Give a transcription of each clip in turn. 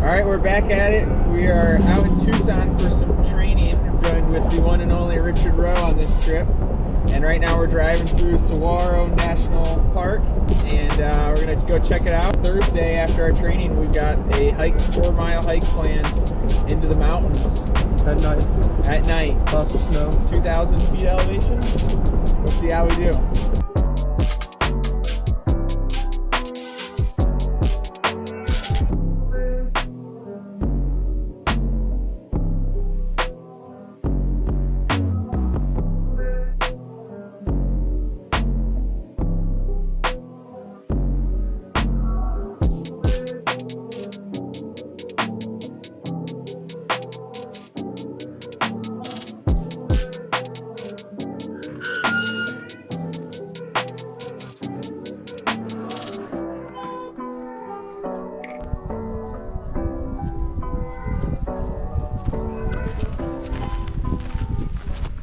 All right, we're back at it. We are out in Tucson for some training. I'm joined with the one and only Richard Rowe on this trip. And right now we're driving through Saguaro National Park, and we're gonna go check it out. Thursday after our training, we've got a 4-mile hike planned into the mountains. At night. At night. Lots of snow. 2,000 feet elevation. We'll see how we do.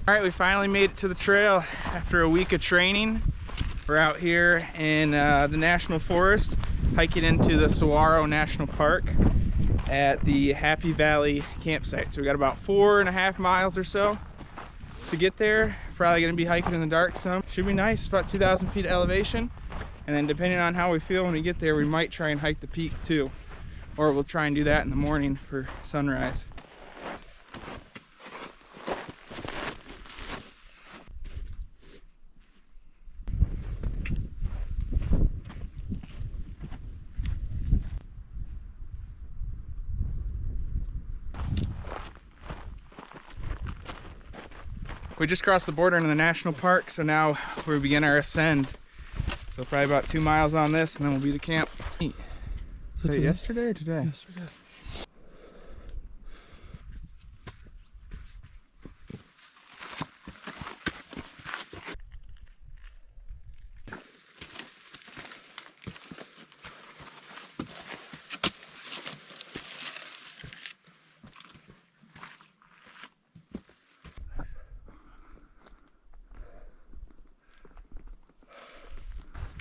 All right, we finally made it to the trail after a week of training. We're out here in the National Forest, hiking into the Saguaro National Park at the Happy Valley campsite. So we got about 4.5 miles or so to get there. Probably gonna be hiking in the dark some. Should be nice, about 2,000 feet of elevation. And then depending on how we feel when we get there, we might try and hike the peak too. Or we'll try and do that in the morning for sunrise. We just crossed the border into the national park, so now we begin our ascend. So probably about 2 miles on this, and then we'll be to camp. So was it yesterday or today? Yesterday.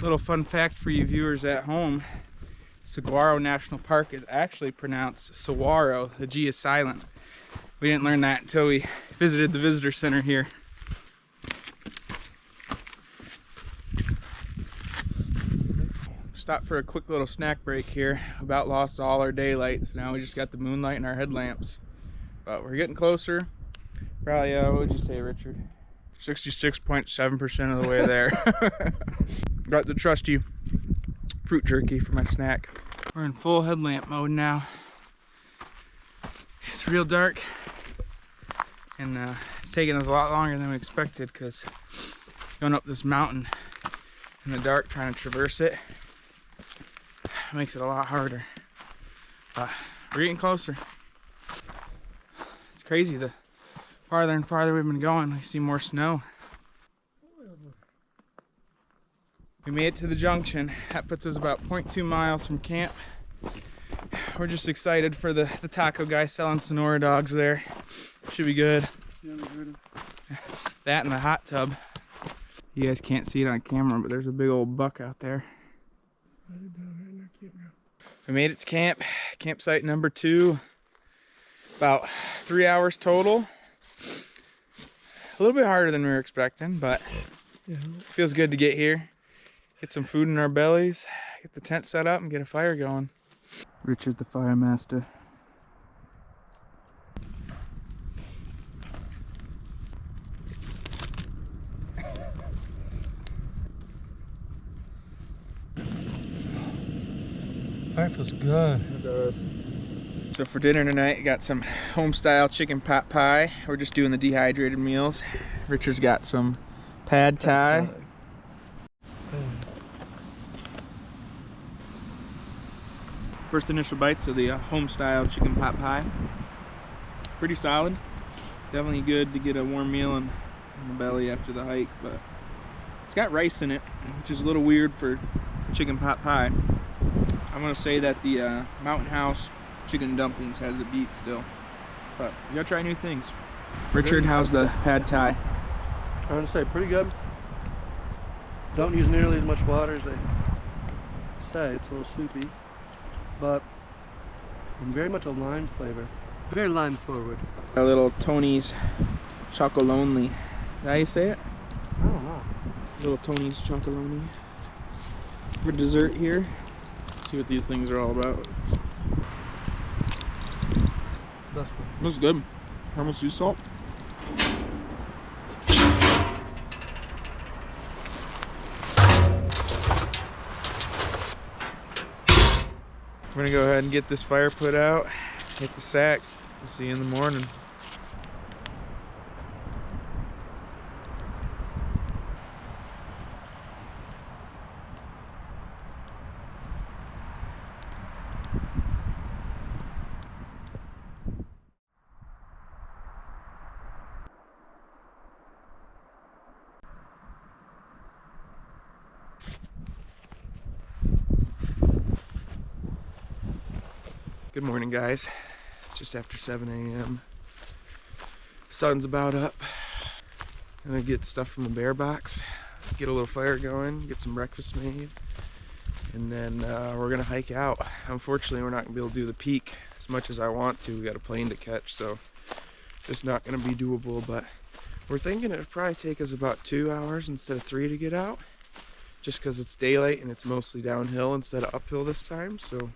Little fun fact for you viewers at home, Saguaro National Park is actually pronounced saguaro. The G is silent. We didn't learn that until we visited the visitor center here. Stopped for a quick little snack break here. About lost all our daylight, so now we just got the moonlight and our headlamps. But we're getting closer. Probably, what would you say, Richard? 66.7% of the way there. Got the trusty fruit jerky for my snack. We're in full headlamp mode now. It's real dark, and it's taking us a lot longer than we expected because going up this mountain in the dark, trying to traverse it, makes it a lot harder. But we're getting closer. It's crazy, the farther and farther we've been going, we see more snow. We made it to the junction. That puts us about 0.2 miles from camp. We're just excited for the taco guy selling Sonora dogs there. Should be good. That and the hot tub. You guys can't see it on camera, but there's a big old buck out there. We made it to camp. Campsite number 2. About 3 hours total. A little bit harder than we were expecting, but it feels good to get here. Get some food in our bellies, get the tent set up, and get a fire going. Richard the Fire Master. Fire feels good. It does. So for dinner tonight, got some home-style chicken pot pie. We're just doing the dehydrated meals. Richard's got some pad thai. First initial bites of the home-style chicken pot pie. Pretty solid. Definitely good to get a warm meal in the belly after the hike, but it's got rice in it, which is a little weird for chicken pot pie. I'm gonna say that the Mountain House chicken dumplings has a beat still, but you gotta try new things. Richard, how's the pad thai? I'm gonna say pretty good. Don't use nearly as much water as they say. It's a little soupy, but And very much a lime flavor. Very lime forward. A little Tony's Chocolonely. Is that how you say it? I don't know. Little Tony's Chocolonely. For dessert here. Let's see what these things are all about. That's good. That's good. Caramel sea salt. We're gonna go ahead and get this fire put out, hit the sack. We'll see you in the morning. Good morning, guys. It's just after 7 a.m. Sun's about up. I'm gonna get stuff from the bear box, get a little fire going, get some breakfast made, and then we're gonna hike out. Unfortunately, we're not gonna be able to do the peak as much as I want to. We got a plane to catch, so it's not gonna be doable, but we're thinking it'd probably take us about 2 hours instead of 3 to get out, just because it's daylight and it's mostly downhill instead of uphill this time, so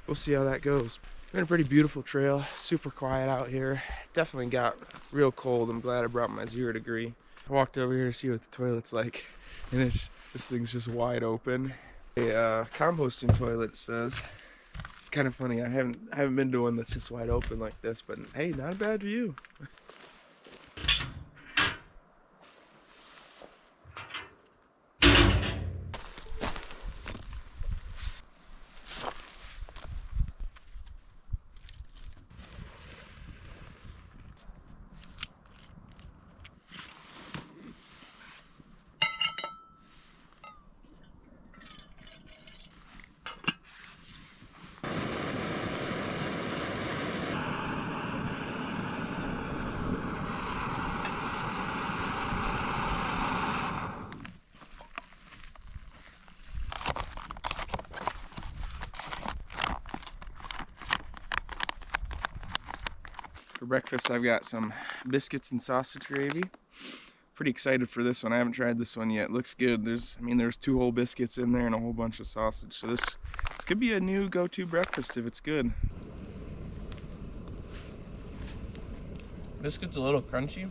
we'll see how that goes. Been a pretty beautiful trail, super quiet out here. Definitely got real cold. I'm glad I brought my 0 degree. I walked over here to see what the toilet's like, and this thing's just wide open. A composting toilet says. It's kind of funny. I haven't been to one that's just wide open like this, but hey, not a bad view. For breakfast, I've got some biscuits and sausage gravy. Pretty excited for this one. I haven't tried this one yet. Looks good. There's 2 whole biscuits in there and a whole bunch of sausage. So this could be a new go-to breakfast if it's good. Biscuit's a little crunchy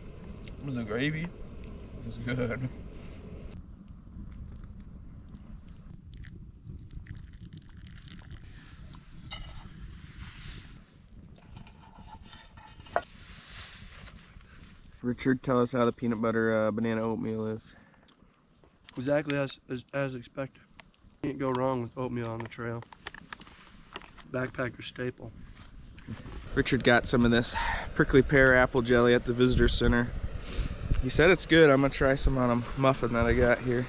with the gravy. This is good. Richard, tell us how the peanut butter banana oatmeal is. Exactly as expected. Can't go wrong with oatmeal on the trail. Backpacker staple. Richard got some of this prickly pear apple jelly at the visitor center. He said it's good. I'm gonna try some on a muffin that I got here.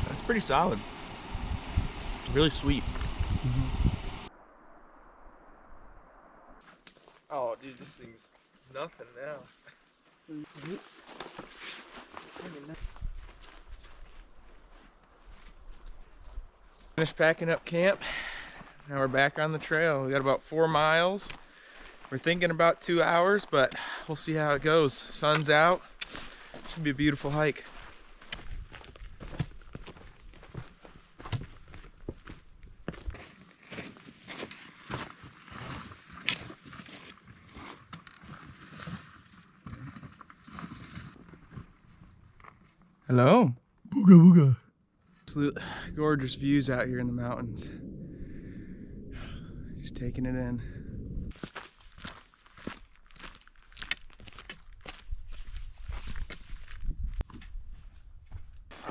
That's pretty solid. Really sweet. Oh, dude, this thing's nothing now. Finished packing up camp. Now we're back on the trail. We got about 4 miles. We're thinking about 2 hours, but we'll see how it goes. Sun's out. Should be a beautiful hike. Hello. Booga booga. Absolute gorgeous views out here in the mountains. Just taking it in.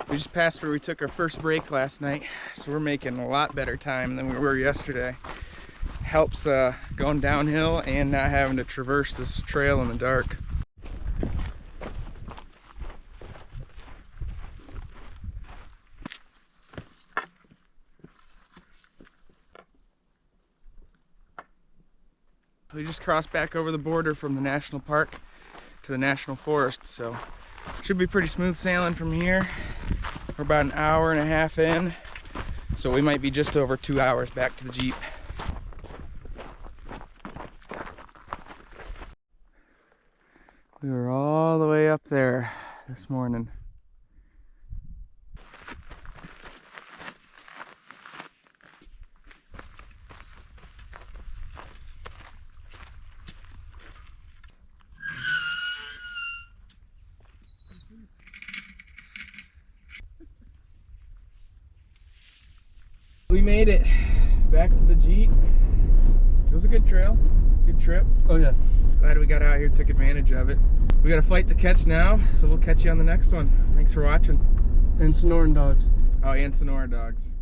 We just passed where we took our first break last night, so we're making a lot better time than we were yesterday. Helps going downhill and not having to traverse this trail in the dark. We just crossed back over the border from the national park to the national forest, so should be pretty smooth sailing from here. We're about an hour and a half in, so we might be just over 2 hours back to the Jeep. We were all the way up there this morning. We made it back to the Jeep. It was a good trail, good trip. Oh yeah. Glad we got out here, took advantage of it. We got a flight to catch now, so we'll catch you on the next one. Thanks for watching. And Sonoran dogs. Oh, and Sonora dogs.